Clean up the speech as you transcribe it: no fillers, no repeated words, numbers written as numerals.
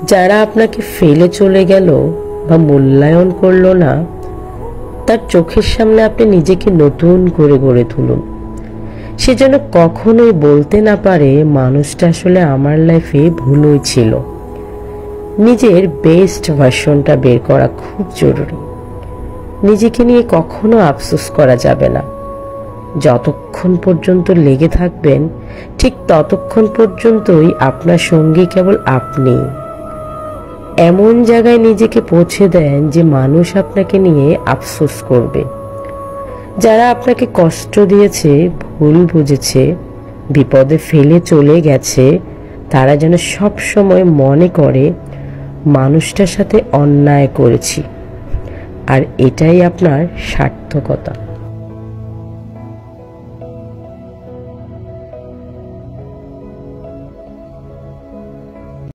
যারা আপনাকে ফেলে চলে গেল বা মূল্যায়ন করলো না, তার চোখের সামনে আপনি নিজেকে নতুন করে গড়ে তুলুন। সে যেন কখনোই বলতে না পারে মানুষটা আসলে আমার লাইফে ভুলই ছিল। নিজের বেস্ট ভার্সনটা বের করা খুব জরুরি। নিজেকে নিয়ে কখনো আফসোস করা যাবে না। যতক্ষণ পর্যন্ত লেগে থাকবেন, ঠিক ততক্ষণ পর্যন্তই আপনার সঙ্গী কেবল আপনি। এমন জায়গায় নিজেকে পৌঁছে দেন যে মানুষ আপনাকে নিয়ে আফসোস করবে। যারা আপনাকে কষ্ট দিয়েছে, ভুল বুঝেছে, বিপদে ফেলে চলে গেছে, তারা যেন সব সময় মনে করে মানুষটার সাথে অন্যায় করেছি, আর এটাই আপনার সার্থকতা।